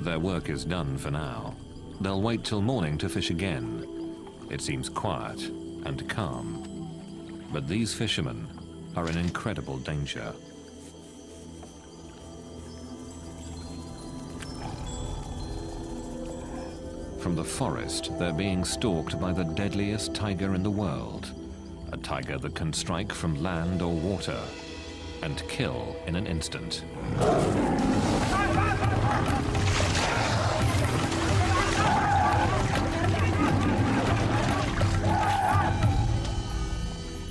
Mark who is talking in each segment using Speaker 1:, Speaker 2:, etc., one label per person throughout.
Speaker 1: Their work is done for now. They'll wait till morning to fish again. It seems quiet and calm. But these fishermen are in incredible danger. From the forest, they're being stalked by the deadliest tiger in the world. A tiger that can strike from land or water and kill in an instant.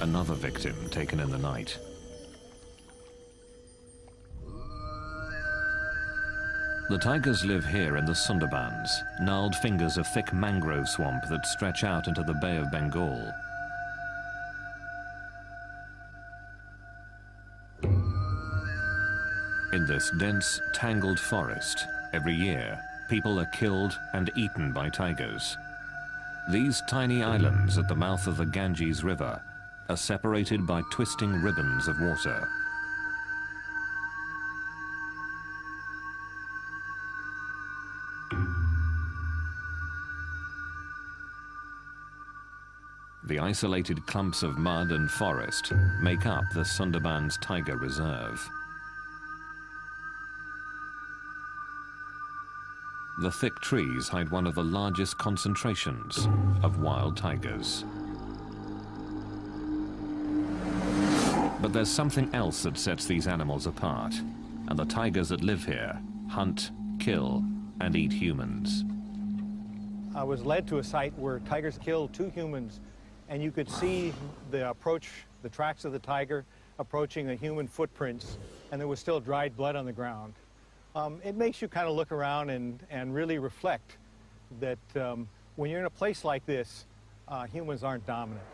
Speaker 1: Another victim taken in the night. The tigers live here in the Sundarbans, gnarled fingers of thick mangrove swamp that stretch out into the Bay of Bengal. In this dense, tangled forest, every year, people are killed and eaten by tigers. These tiny islands at the mouth of the Ganges River are separated by twisting ribbons of water. The isolated clumps of mud and forest make up the Sundarbans Tiger Reserve. The thick trees hide one of the largest concentrations of wild tigers. But there's something else that sets these animals apart, and the tigers that live here hunt, kill, and eat humans.
Speaker 2: I was led to a site where tigers killed 2 humans, and you could see the tracks of the tiger approaching the human footprints, and there was still dried blood on the ground. It makes you kind of look around and really reflect that when you're in a place like this, humans aren't dominant.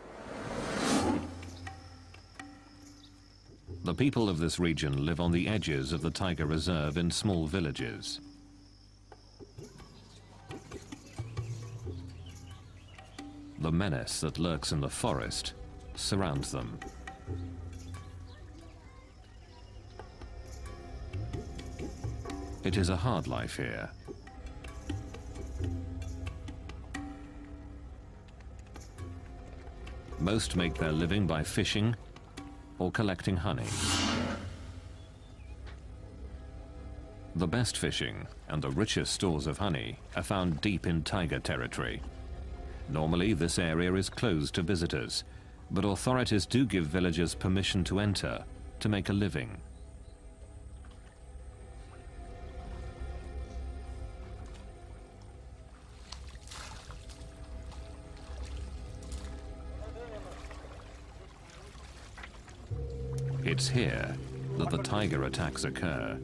Speaker 1: The people of this region live on the edges of the tiger reserve in small villages. The menace that lurks in the forest surrounds them. It is a hard life here. Most make their living by fishing or collecting honey. The best fishing and the richest stores of honey are found deep in tiger territory. Normally, this area is closed to visitors, but authorities do give villagers permission to enter to make a living. It's here that the tiger attacks occur.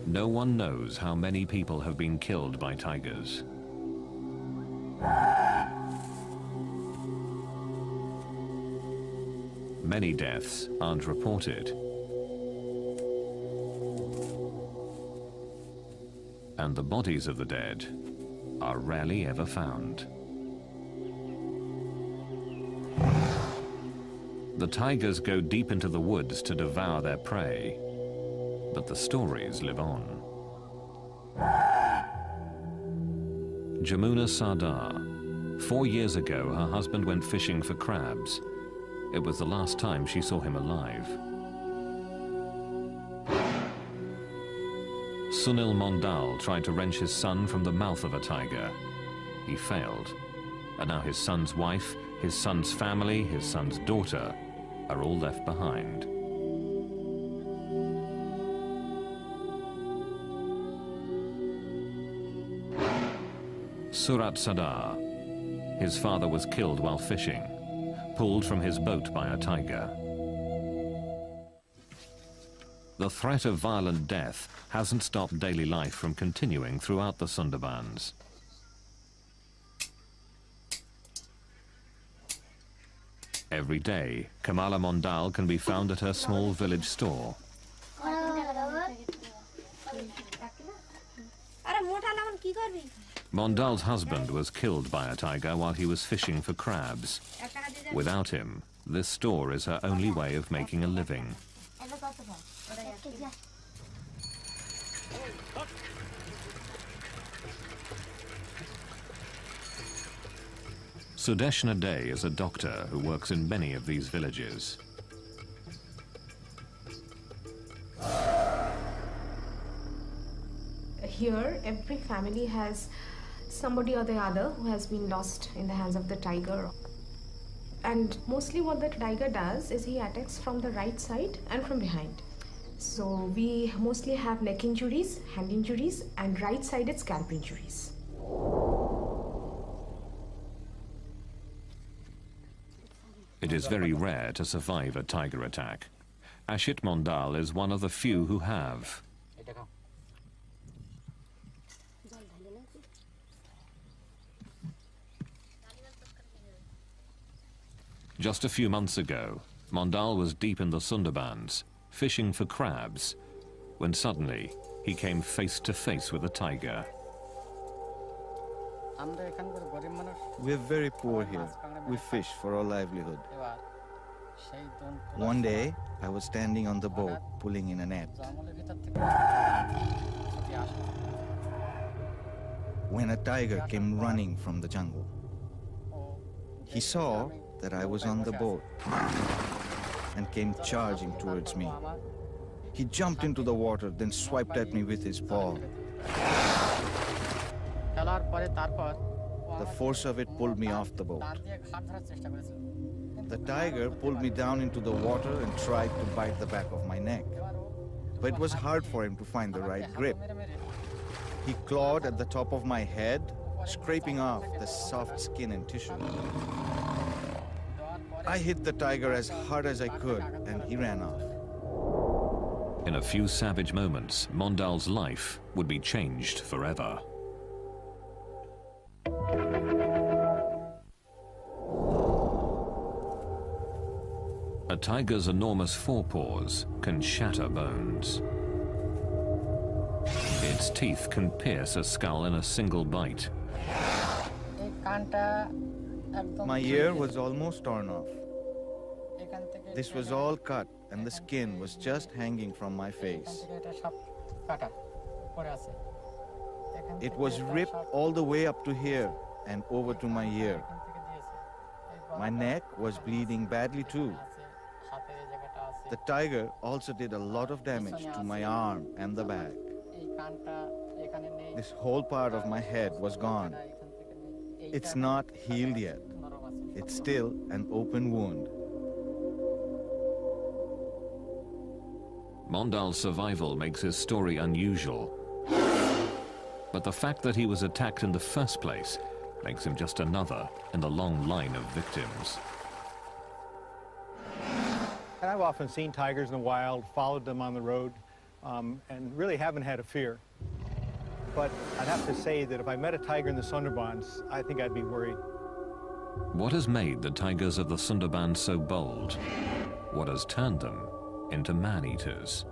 Speaker 1: No one knows how many people have been killed by tigers. Many deaths aren't reported. And the bodies of the dead are rarely ever found. The tigers go deep into the woods to devour their prey, but the stories live on. Jamuna Sardar. 4 years ago, her husband went fishing for crabs. It was the last time she saw him alive. Sunil Mondal tried to wrench his son from the mouth of a tiger. He failed. And now his son's wife, his son's family, his son's daughter are all left behind. Surat Sadar. His father was killed while fishing, pulled from his boat by a tiger. The threat of violent death hasn't stopped daily life from continuing throughout the Sundarbans. Every day, Kamala Mondal can be found at her small village store. Mondal's husband was killed by a tiger while he was fishing for crabs. Without him, this store is her only way of making a living. Sudeshna Day is a doctor who works in many of these villages.
Speaker 3: Here, every family has somebody or the other who has been lost in the hands of the tiger. And mostly what the tiger does is he attacks from the right side and from behind. So we mostly have neck injuries, hand injuries, and right-sided scalp injuries.
Speaker 1: It is very rare to survive a tiger attack. Ashit Mondal is one of the few who have. Just a few months ago, Mondal was deep in the Sundarbans, fishing for crabs, when suddenly he came face to face with a tiger.
Speaker 4: We're very poor here. We fish for our livelihood. One day, I was standing on the boat, pulling in a net, when a tiger came running from the jungle. He saw that I was on the boat and came charging towards me. He jumped into the water, then swiped at me with his paw. The force of it pulled me off the boat. The tiger pulled me down into the water and tried to bite the back of my neck. But it was hard for him to find the right grip. He clawed at the top of my head, scraping off the soft skin and tissue. I hit the tiger as hard as I could, and he ran off.
Speaker 1: In a few savage moments, Mondal's life would be changed forever. A tiger's enormous forepaws can shatter bones. Its teeth can pierce a skull in a single bite.
Speaker 4: My ear was almost torn off. This was all cut, and the skin was just hanging from my face. It was ripped all the way up to here and over to my ear. My neck was bleeding badly too. The tiger also did a lot of damage to my arm and the back. This whole part of my head was gone. It's not healed yet. It's still an open wound.
Speaker 1: Mondal's survival makes his story unusual. But the fact that he was attacked in the first place makes him just another in the long line of victims.
Speaker 2: And I've often seen tigers in the wild, followed them on the road, and really haven't had a fear. But I'd have to say that if I met a tiger in the Sundarbans, I think I'd be worried.
Speaker 1: What has made the tigers of the Sundarbans so bold? What has turned them into man-eaters?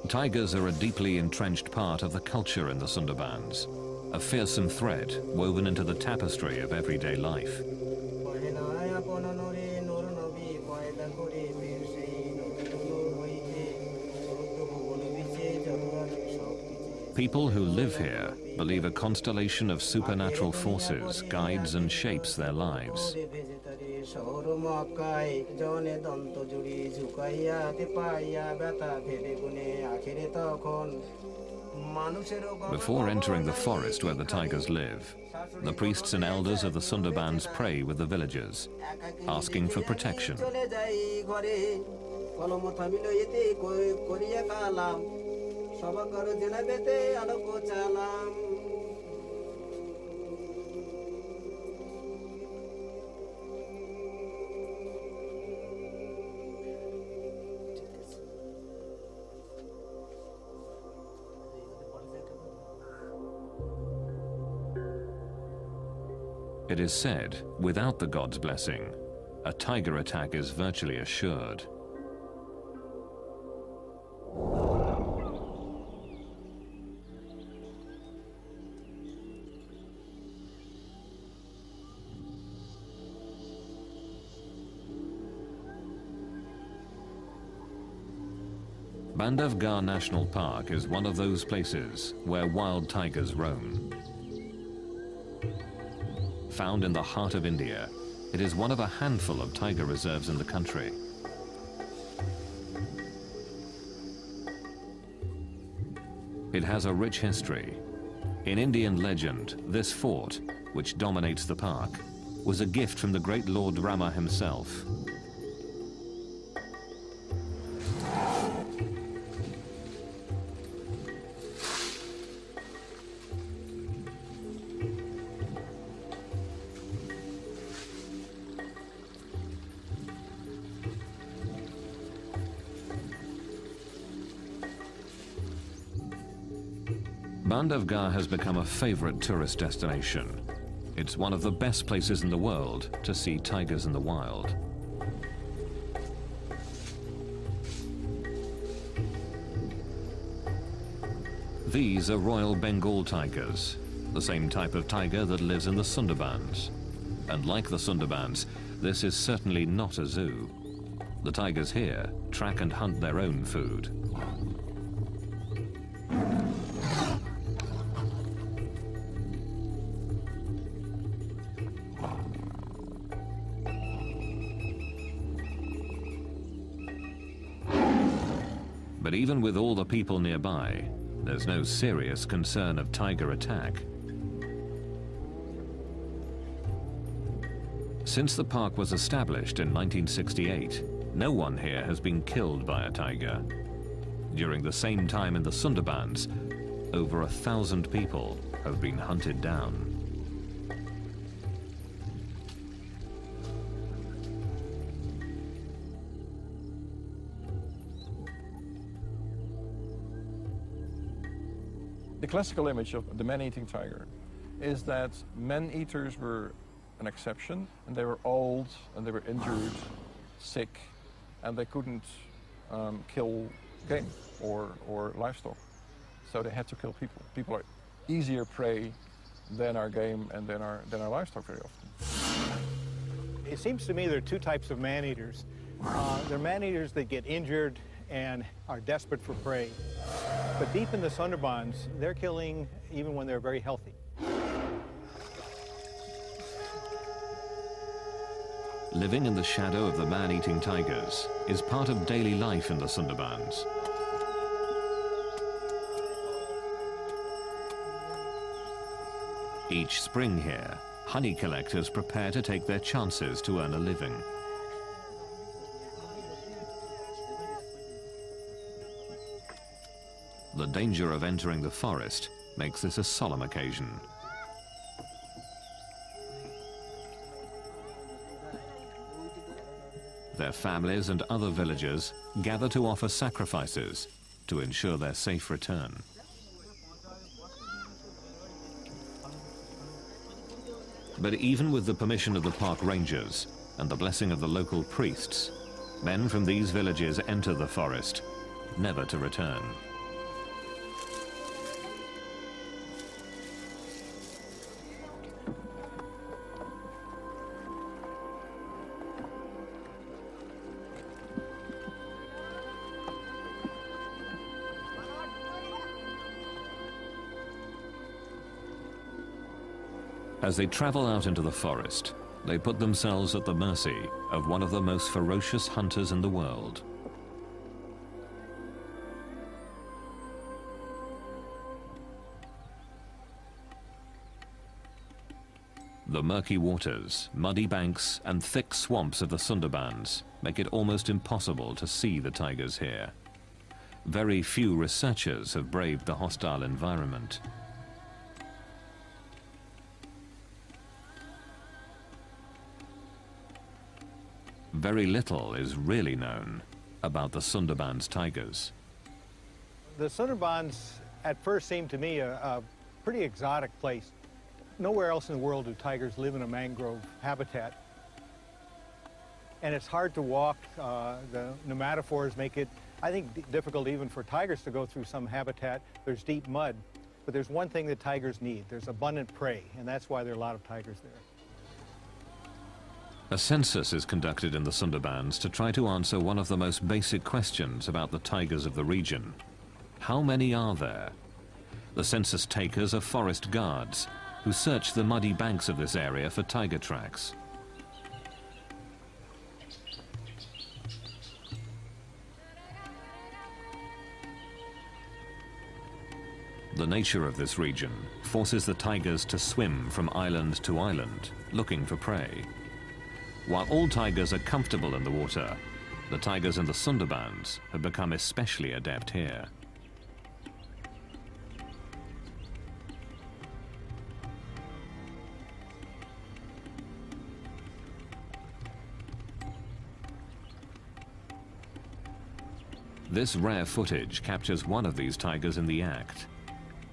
Speaker 1: Tigers are a deeply entrenched part of the culture in the Sundarbans, a fearsome thread woven into the tapestry of everyday life. People who live here believe a constellation of supernatural forces guides and shapes their lives. Before entering the forest where the tigers live, the priests and elders of the Sundarbans pray with the villagers, asking for protection. It is said, without the god's blessing, a tiger attack is virtually assured. Bandhavgarh National Park is one of those places where wild tigers roam. Found in the heart of India, it is one of a handful of tiger reserves in the country. It has a rich history. In Indian legend, this fort, which dominates the park, was a gift from the great Lord Rama himself. Bandhavgarh has become a favorite tourist destination. It's one of the best places in the world to see tigers in the wild. These are Royal Bengal tigers, the same type of tiger that lives in the Sundarbans. And like the Sundarbans, this is certainly not a zoo. The tigers here track and hunt their own food. But even with all the people nearby, there's no serious concern of tiger attack. Since the park was established in 1968, no one here has been killed by a tiger. During the same time in the Sundarbans, over 1,000 people have been hunted down.
Speaker 5: The classical image of the man-eating tiger is that man-eaters were an exception, and they were old, and they were injured, sick, and they couldn't kill game or livestock. So they had to kill people. People are easier prey than our game and than our livestock very often.
Speaker 2: It seems to me there are two types of man-eaters. They're man-eaters that get injured and are desperate for prey. But deep in the Sundarbans, they're killing even when they're very healthy.
Speaker 1: Living in the shadow of the man-eating tigers is part of daily life in the Sundarbans. Each spring here, honey collectors prepare to take their chances to earn a living. The danger of entering the forest makes this a solemn occasion. Their families and other villagers gather to offer sacrifices to ensure their safe return. But even with the permission of the park rangers and the blessing of the local priests, men from these villages enter the forest, never to return. As they travel out into the forest, they put themselves at the mercy of one of the most ferocious hunters in the world. The murky waters, muddy banks, and thick swamps of the Sundarbans make it almost impossible to see the tigers here. Very few researchers have braved the hostile environment. Very little is really known about the Sundarbans tigers.
Speaker 2: The Sundarbans at first seemed to me a pretty exotic place. Nowhere else in the world do tigers live in a mangrove habitat. And it's hard to walk. The pneumatophores make it, I think, difficult even for tigers to go through some habitat. There's deep mud. But there's one thing that tigers need. There's abundant prey, and that's why there are a lot of tigers there.
Speaker 1: A census is conducted in the Sundarbans to try to answer one of the most basic questions about the tigers of the region. How many are there? The census takers are forest guards who search the muddy banks of this area for tiger tracks. The nature of this region forces the tigers to swim from island to island, looking for prey. While all tigers are comfortable in the water, the tigers in the Sundarbans have become especially adept here. This rare footage captures one of these tigers in the act.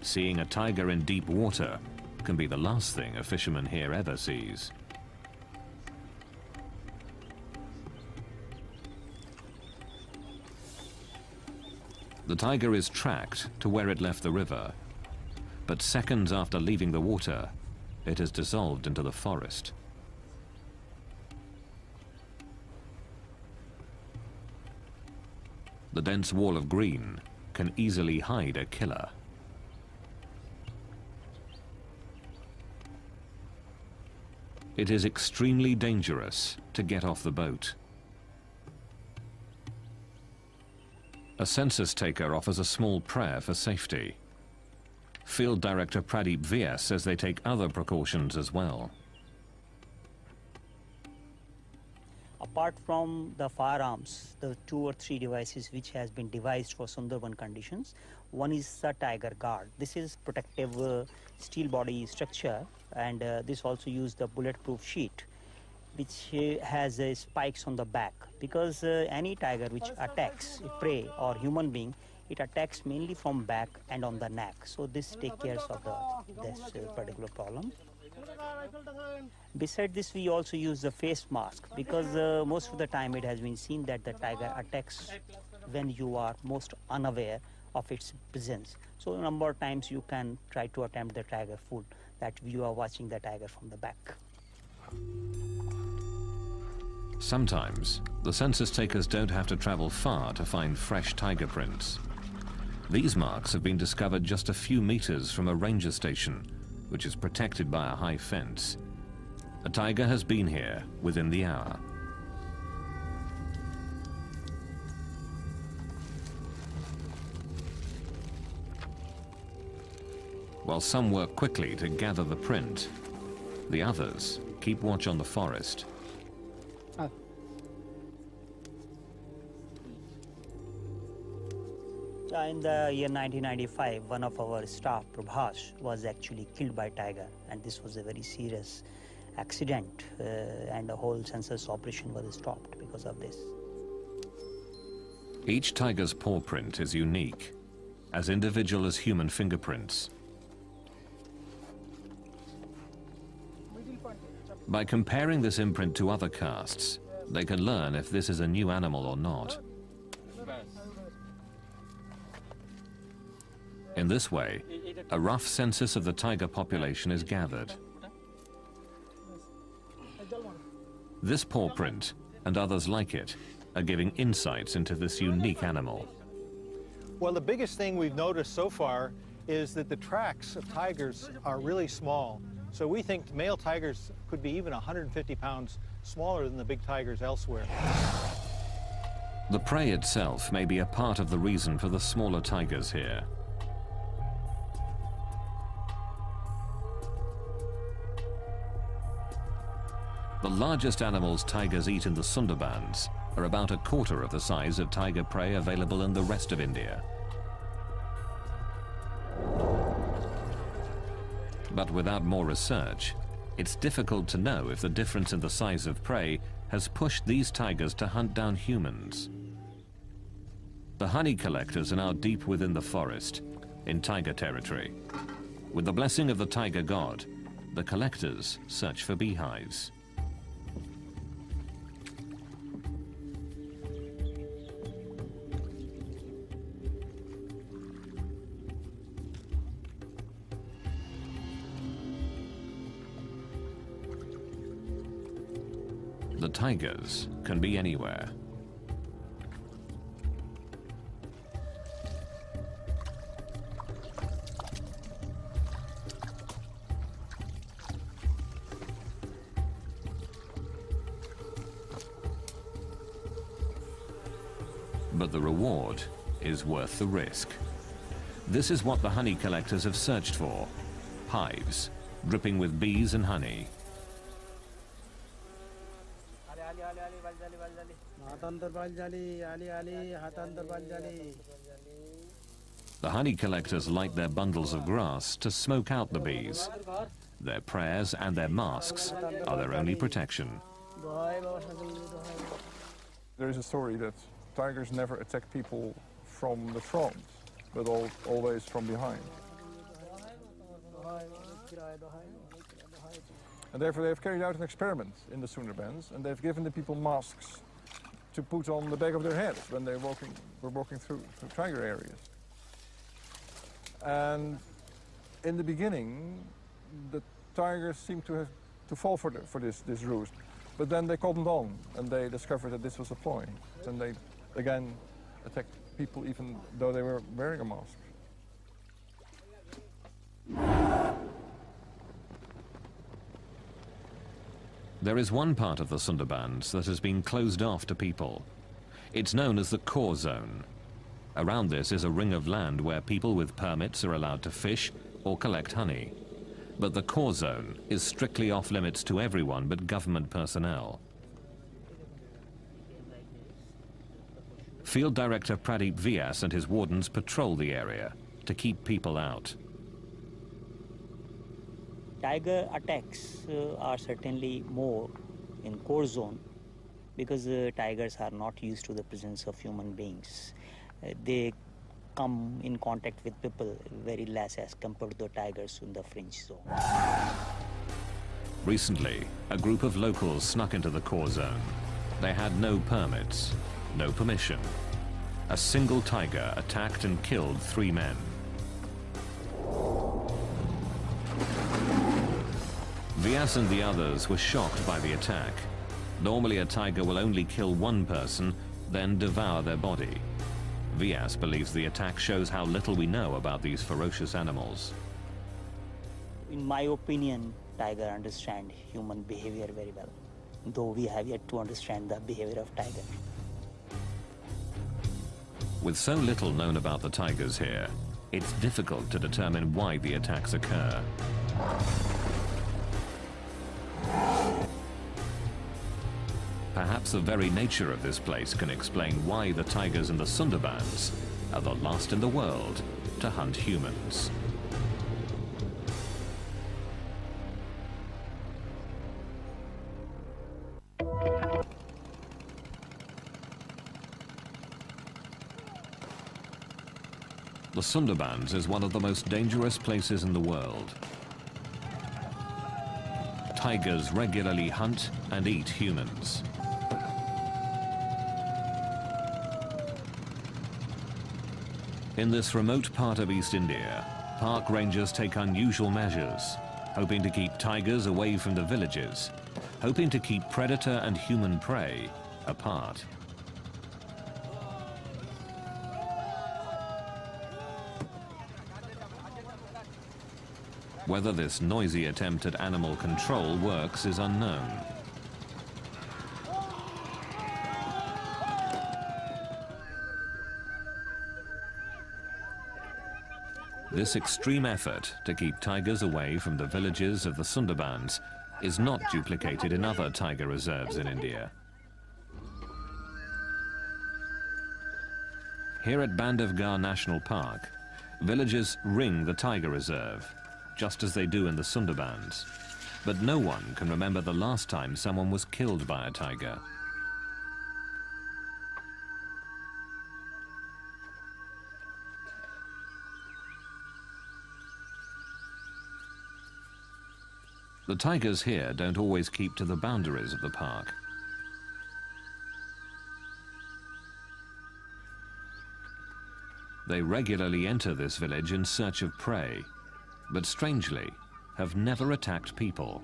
Speaker 1: Seeing a tiger in deep water can be the last thing a fisherman here ever sees. The tiger is tracked to where it left the river, but seconds after leaving the water, it has dissolved into the forest. The dense wall of green can easily hide a killer. It is extremely dangerous to get off the boat. A census taker offers a small prayer for safety. Field Director Pradeep VS says they take other precautions as well.
Speaker 6: Apart from the firearms, the 2 or 3 devices which has been devised for Sundarban conditions, one is the tiger guard. This is protective steel body structure, and this also use the bulletproof sheet, which has spikes on the back, because any tiger which attacks a prey or human being, it attacks mainly from back and on the neck. So this takes care of this particular problem. Beside this, we also use the face mask, because most of the time it has been seen that the tiger attacks when you are most unaware of its presence. So a number of times you can try to attempt the tiger food, that you are watching the tiger from the back.
Speaker 1: Sometimes the census takers don't have to travel far to find fresh tiger prints. These marks have been discovered just a few meters from a ranger station, which is protected by a high fence. A tiger has been here within the hour. While some work quickly to gather the print, the others keep watch on the forest.
Speaker 6: In the year 1995, one of our staff, Prabhas, was actually killed by tiger, and this was a very serious accident, and the whole census operation was stopped because of this.
Speaker 1: Each tiger's paw print is unique, as individual as human fingerprints. By comparing this imprint to other casts, they can learn if this is a new animal or not. In this way, a rough census of the tiger population is gathered. This paw print, and others like it, are giving insights into this unique animal.
Speaker 2: Well, the biggest thing we've noticed so far is that the tracks of tigers are really small. So we think male tigers could be even 150 pounds smaller than the big tigers elsewhere.
Speaker 1: The prey itself may be a part of the reason for the smaller tigers here. The largest animals tigers eat in the Sundarbans are about a quarter of the size of tiger prey available in the rest of India. But without more research, it's difficult to know if the difference in the size of prey has pushed these tigers to hunt down humans. The honey collectors are now deep within the forest, in tiger territory. With the blessing of the tiger god, the collectors search for beehives. The tigers can be anywhere. But the reward is worth the risk. This is what the honey collectors have searched for: hives dripping with bees and honey. The honey collectors light their bundles of grass to smoke out the bees. Their prayers and their masks are their only protection.
Speaker 5: There is a story that tigers never attack people from the front, but always from behind. And therefore they've carried out an experiment in the Sundarbans, and they've given the people masks to put on the back of their heads when they were walking through tiger areas. And in the beginning, the tigers seemed to fall for this ruse. But then they cottoned on, and they discovered that this was a ploy. And they again attacked people even though they were wearing a mask.
Speaker 1: There is one part of the Sundarbans that has been closed off to people. It's known as the core zone. Around this is a ring of land where people with permits are allowed to fish or collect honey. But the core zone is strictly off limits to everyone but government personnel. Field Director Pradeep Vyas and his wardens patrol the area to keep people out.
Speaker 6: Tiger attacks are certainly more in core zone because tigers are not used to the presence of human beings. They come in contact with people very less as compared to the tigers in the fringe zone.
Speaker 1: Recently, a group of locals snuck into the core zone. They had no permits, no permission. A single tiger attacked and killed 3 men. Vyas and the others were shocked by the attack. Normally a tiger will only kill one person, then devour their body. Vyas believes the attack shows how little we know about these ferocious animals.
Speaker 6: In my opinion, tiger understand human behavior very well, though we have yet to understand the behavior of tiger.
Speaker 1: With so little known about the tigers here, it's difficult to determine why the attacks occur. Perhaps the very nature of this place can explain why the tigers in the Sundarbans are the last in the world to hunt humans. The Sundarbans is one of the most dangerous places in the world. Tigers regularly hunt and eat humans. In this remote part of East India, park rangers take unusual measures, hoping to keep tigers away from the villages, hoping to keep predator and human prey apart. Whether this noisy attempt at animal control works is unknown. This extreme effort to keep tigers away from the villages of the Sundarbans is not duplicated in other tiger reserves in India. Here at Bandhavgarh National Park, villagers ring the tiger reserve, just as they do in the Sundarbans. But no one can remember the last time someone was killed by a tiger. The tigers here don't always keep to the boundaries of the park. They regularly enter this village in search of prey, but strangely, have never attacked people.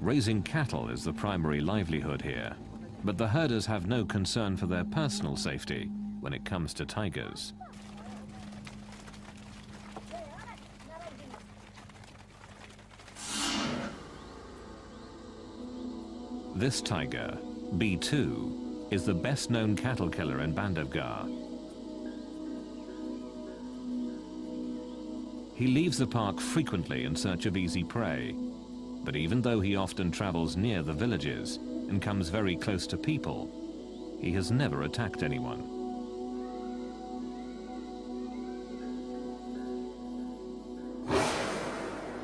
Speaker 1: Raising cattle is the primary livelihood here, but the herders have no concern for their personal safety when it comes to tigers. This tiger, B2, is the best-known cattle killer in Bandhavgarh. He leaves the park frequently in search of easy prey, but even though he often travels near the villages and comes very close to people, he has never attacked anyone.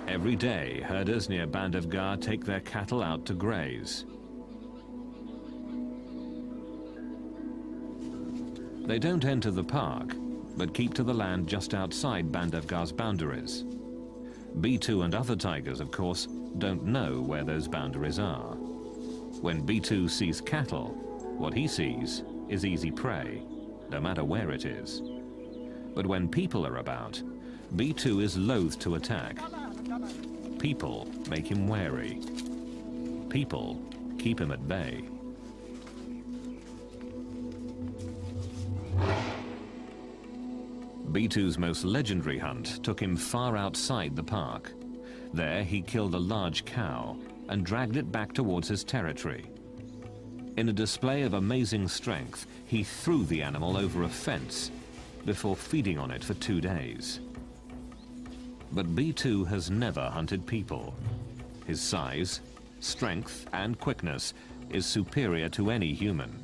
Speaker 1: Every day, herders near Bandhavgarh take their cattle out to graze. They don't enter the park, but keep to the land just outside Bandhavgarh's boundaries. B2 and other tigers, of course, don't know where those boundaries are. When B2 sees cattle, what he sees is easy prey, no matter where it is. But when people are about, B2 is loath to attack. People make him wary. People keep him at bay. B2's most legendary hunt took him far outside the park. There he killed a large cow and dragged it back towards his territory. In a display of amazing strength, he threw the animal over a fence before feeding on it for 2 days. But B2 has never hunted people. His size, strength, and quickness is superior to any human.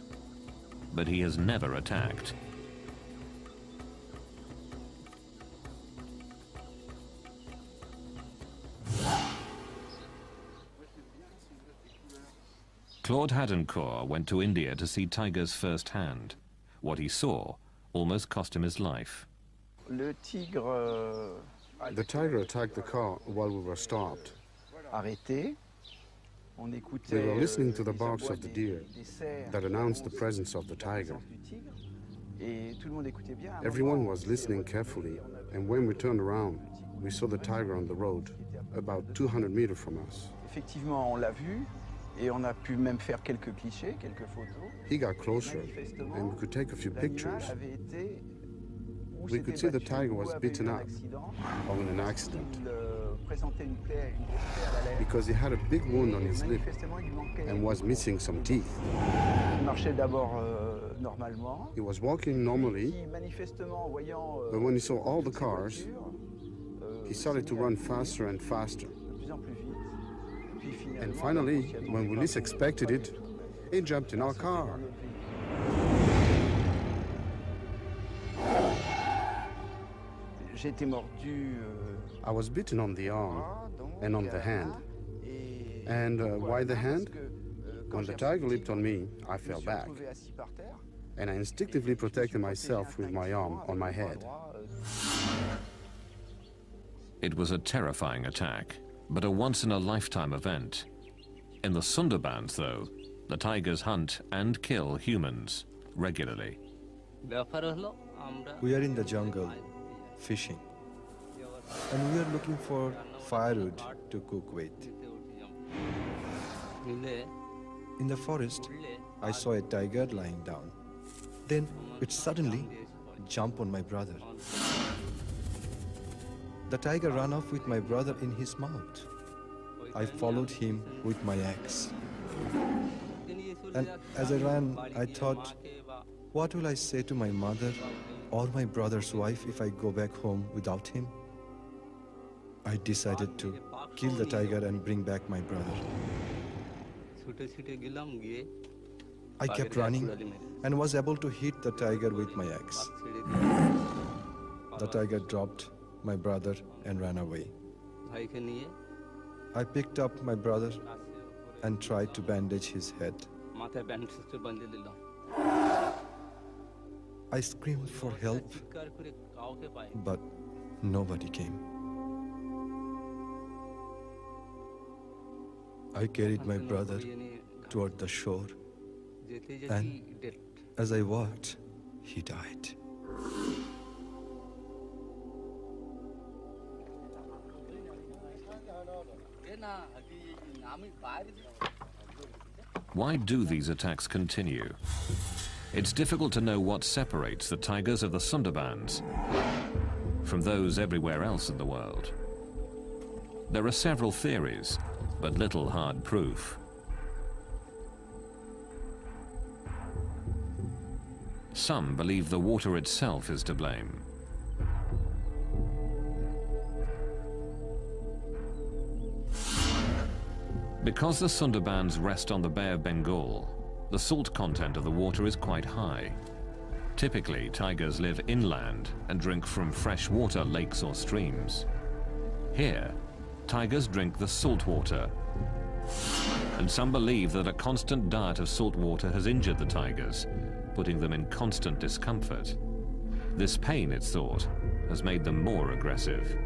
Speaker 1: But he has never attacked. Claude Hadencourt went to India to see tigers firsthand. What he saw almost cost him his life.
Speaker 7: The tiger attacked the car while we were stopped. We were listening to the barks of the deer that announced the presence of the tiger. Everyone was listening carefully, and when we turned around, we saw the tiger on the road, about 200 meters from us. He got closer, and we could take a few pictures. We could see the tiger was beaten up or in an accident because he had a big wound on his lip and was missing some teeth. He was walking normally, but when he saw all the cars, he started to run faster and faster. And finally, when we least expected it, he jumped in our car. I was bitten on the arm and on the hand. And why the hand? When the tiger leaped on me, I fell back. And I instinctively protected myself with my arm on my head.
Speaker 1: It was a terrifying attack, but a once-in-a-lifetime event. In the Sundarbans, though, the tigers hunt and kill humans regularly.
Speaker 8: We are in the jungle, fishing, and we are looking for firewood to cook with. In the forest, I saw a tiger lying down. Then it suddenly jumped on my brother. The tiger ran off with my brother in his mouth. I followed him with my axe. And as I ran, I thought, what will I say to my mother or my brother's wife if I go back home without him? I decided to kill the tiger and bring back my brother. I kept running and was able to hit the tiger with my axe. The tiger dropped my brother and ran away. I picked up my brother and tried to bandage his head. I screamed for help, but nobody came. I carried my brother toward the shore, and as I walked, he died.
Speaker 1: Why do these attacks continue? It's difficult to know what separates the tigers of the Sundarbans from those everywhere else in the world. There are several theories, but little hard proof. Some believe the water itself is to blame. Because the Sundarbans rest on the Bay of Bengal, the salt content of the water is quite high. Typically, tigers live inland and drink from freshwater lakes or streams. Here, tigers drink the salt water, and some believe that a constant diet of salt water has injured the tigers, putting them in constant discomfort. This pain, it's thought, has made them more aggressive.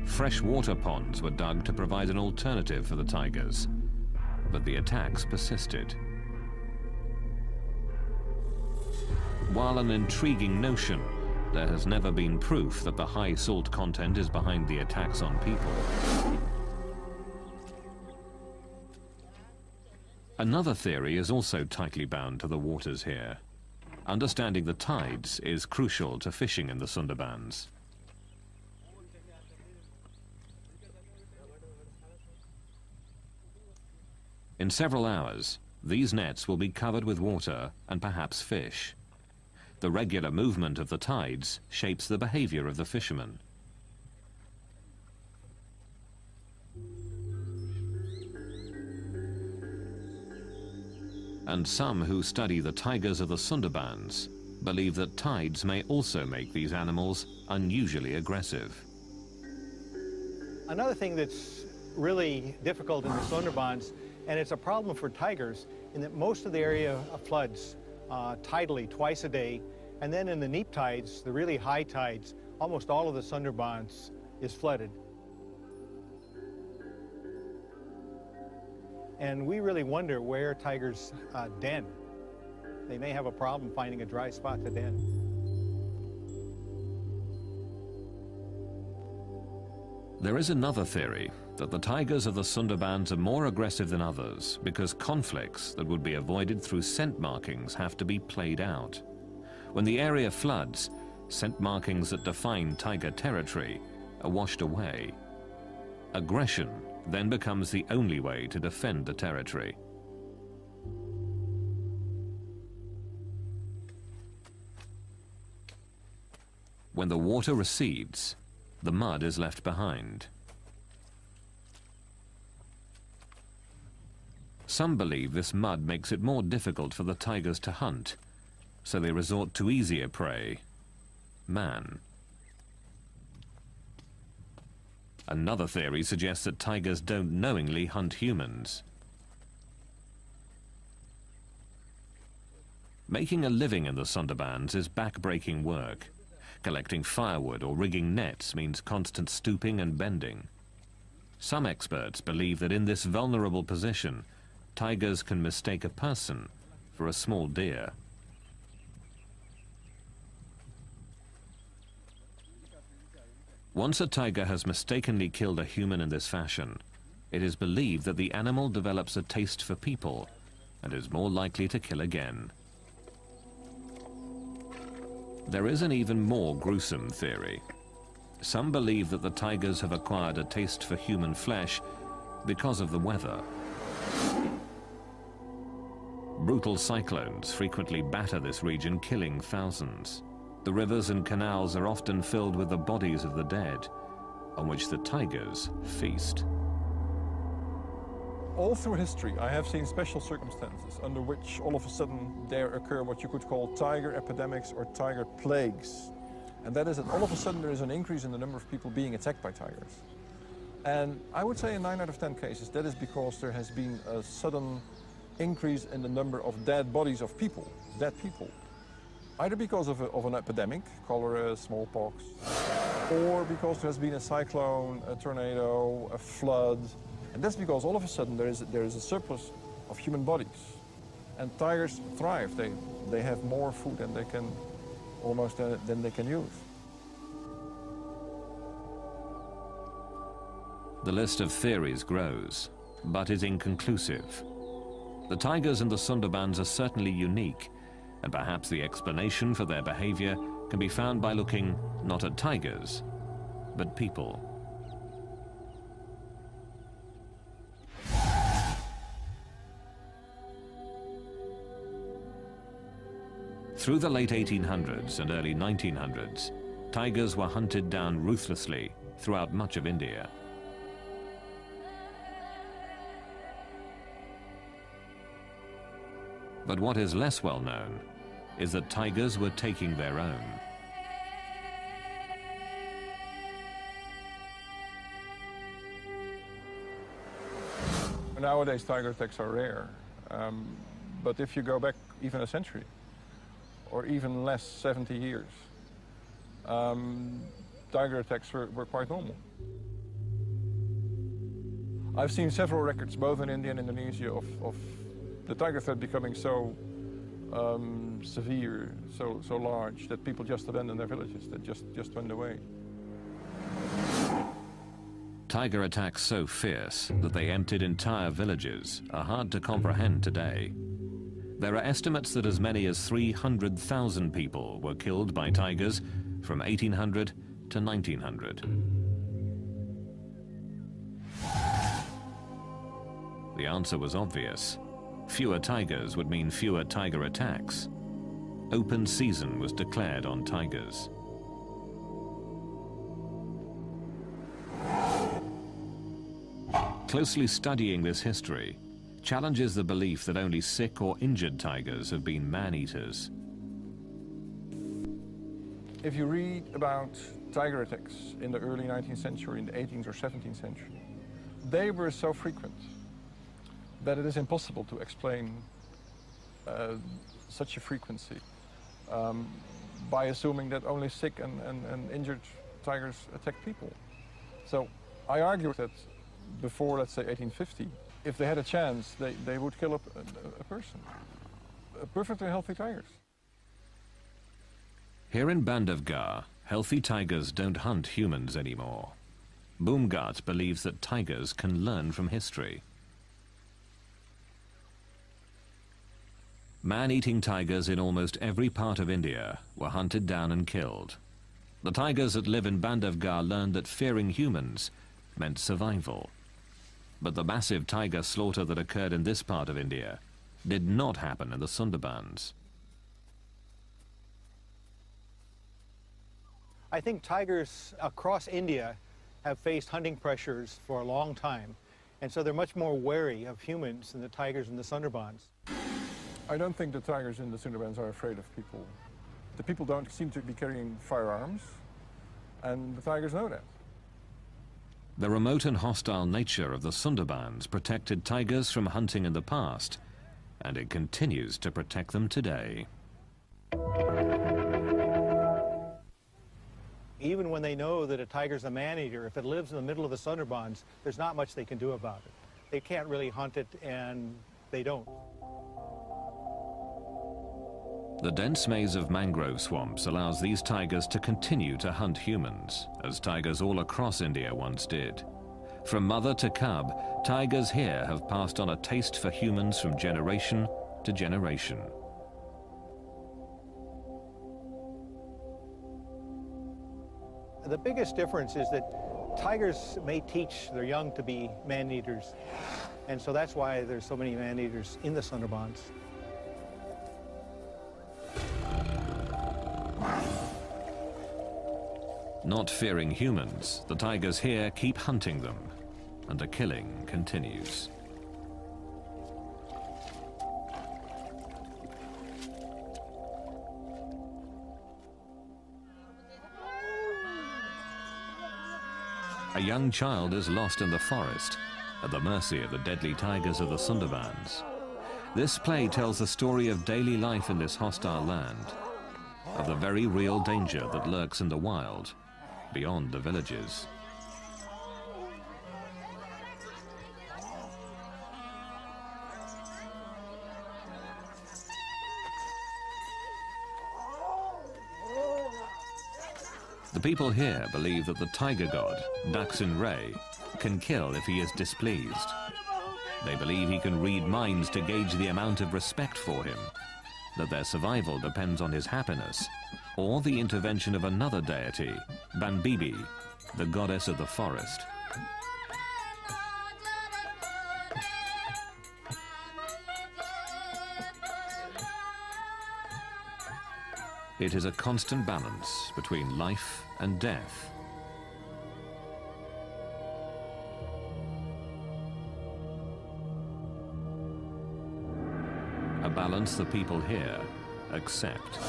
Speaker 1: Freshwater ponds were dug to provide an alternative for the tigers, but the attacks persisted. While an intriguing notion, there has never been proof that the high salt content is behind the attacks on people. Another theory is also tightly bound to the waters here. Understanding the tides is crucial to fishing in the Sundarbans. In several hours, these nets will be covered with water and perhaps fish. The regular movement of the tides shapes the behavior of the fishermen. And some who study the tigers of the Sundarbans believe that tides may also make these animals unusually aggressive.
Speaker 2: Another thing that's really difficult in the Sundarbans, and it's a problem for tigers, in that most of the area floods tidally twice a day, and then in the neap tides, the really high tides, almost all of the Sundarbans is flooded. And we really wonder where tigers den. They may have a problem finding a dry spot to den.
Speaker 1: There is another theory that the tigers of the Sundarbans are more aggressive than others because conflicts that would be avoided through scent markings have to be played out. When the area floods, scent markings that define tiger territory are washed away. Aggression then becomes the only way to defend the territory. When the water recedes, the mud is left behind. Some believe this mud makes it more difficult for the tigers to hunt, so they resort to easier prey, man. Another theory suggests that tigers don't knowingly hunt humans. Making a living in the Sundarbans is back-breaking work. Collecting firewood or rigging nets means constant stooping and bending. Some experts believe that in this vulnerable position, tigers can mistake a person for a small deer. Once a tiger has mistakenly killed a human in this fashion, it is believed that the animal develops a taste for people and is more likely to kill again. There is an even more gruesome theory. Some believe that the tigers have acquired a taste for human flesh because of the weather. Brutal cyclones frequently batter this region, killing thousands. The rivers and canals are often filled with the bodies of the dead, on which the tigers feast.
Speaker 5: All through history, I have seen special circumstances under which all of a sudden there occur what you could call tiger epidemics or tiger plagues. And that is that all of a sudden there is an increase in the number of people being attacked by tigers. And I would say in 9 out of 10 cases, that is because there has been a sudden increase in the number of dead bodies of people, dead people. Either because of an epidemic, cholera, smallpox, or because there has been a cyclone, a tornado, a flood. And that's because all of a sudden there is a surplus of human bodies. And tigers thrive. They have more food than they can, almost than they can use.
Speaker 1: The list of theories grows, but is inconclusive. The tigers in the Sundarbans are certainly unique, and perhaps the explanation for their behavior can be found by looking not at tigers, but people. Through the late 1800s and early 1900s, tigers were hunted down ruthlessly throughout much of India. But what is less well known is that tigers were taking their own.
Speaker 5: Nowadays, tiger attacks are rare. But if you go back even a century, or even less, 70 years, tiger attacks were quite normal. I've seen several records, both in India and Indonesia, of the tiger threat becoming so severe, so large, that people just abandoned their villages, that just went away.
Speaker 1: Tiger attacks so fierce that they emptied entire villages are hard to comprehend today. There are estimates that as many as 300,000 people were killed by tigers from 1800 to 1900. The answer was obvious. Fewer tigers would mean fewer tiger attacks. Open season was declared on tigers. Closely studying this history challenges the belief that only sick or injured tigers have been man-eaters.
Speaker 5: If you read about tiger attacks in the early 19th century, in the 18th or 17th century, they were so frequent that it is impossible to explain such a frequency by assuming that only sick and injured tigers attack people. So I argue that before, let's say, 1850, if they had a chance, they would kill a person, perfectly healthy tigers.
Speaker 1: Here in Bandhavgarh, healthy tigers don't hunt humans anymore. Boomgart believes that tigers can learn from history. Man-eating tigers in almost every part of India were hunted down and killed. The tigers that live in Bandhavgarh learned that fearing humans meant survival. But the massive tiger slaughter that occurred in this part of India did not happen in the Sundarbans.
Speaker 2: I think tigers across India have faced hunting pressures for a long time, and so they're much more wary of humans than the tigers in the Sundarbans.
Speaker 5: I don't think the tigers in the Sundarbans are afraid of people. The people don't seem to be carrying firearms, and the tigers know that.
Speaker 1: The remote and hostile nature of the Sundarbans protected tigers from hunting in the past, and it continues to protect them today.
Speaker 2: Even when they know that a tiger's a man-eater, if it lives in the middle of the Sundarbans, there's not much they can do about it. They can't really hunt it, and they don't.
Speaker 1: The dense maze of mangrove swamps allows these tigers to continue to hunt humans, as tigers all across India once did. From mother to cub, tigers here have passed on a taste for humans from generation to generation.
Speaker 2: The biggest difference is that tigers may teach their young to be man-eaters, and so that's why there's so many man-eaters in the Sundarbans.
Speaker 1: Not fearing humans, the tigers here keep hunting them, and the killing continues. A young child is lost in the forest, at the mercy of the deadly tigers of the Sundarbans. This play tells the story of daily life in this hostile land, of the very real danger that lurks in the wild, beyond the villages. The people here believe that the tiger god, Daksin Ray, can kill if he is displeased. They believe he can read minds to gauge the amount of respect for him, that their survival depends on his happiness, or the intervention of another deity, Banbibi, the goddess of the forest. It is a constant balance between life and death. A balance the people here accept.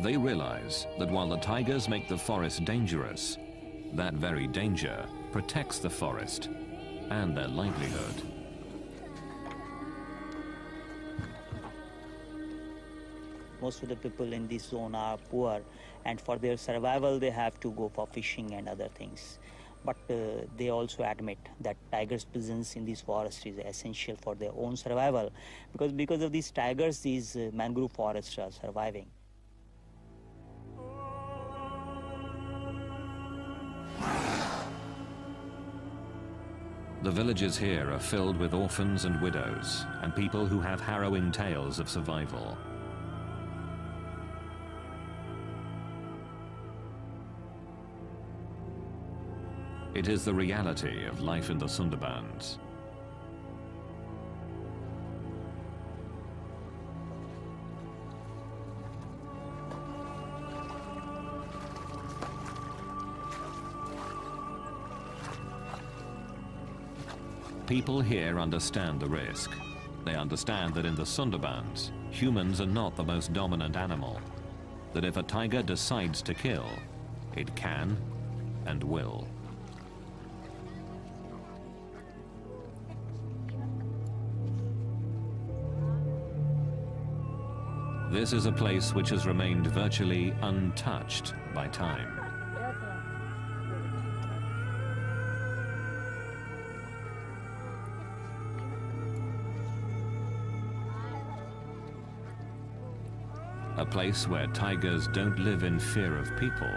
Speaker 1: They realize that while the tigers make the forest dangerous, that very danger protects the forest and their livelihood.
Speaker 6: Most of the people in this zone are poor, and for their survival they have to go for fishing and other things. But they also admit that tigers' presence in this forest is essential for their own survival, because of these tigers, these mangrove forests are surviving.
Speaker 1: The villages here are filled with orphans and widows, and people who have harrowing tales of survival. It is the reality of life in the Sundarbans. People here understand the risk. They understand that in the Sundarbans, humans are not the most dominant animal. That if a tiger decides to kill, it can and will. This is a place which has remained virtually untouched by time. A place where tigers don't live in fear of people,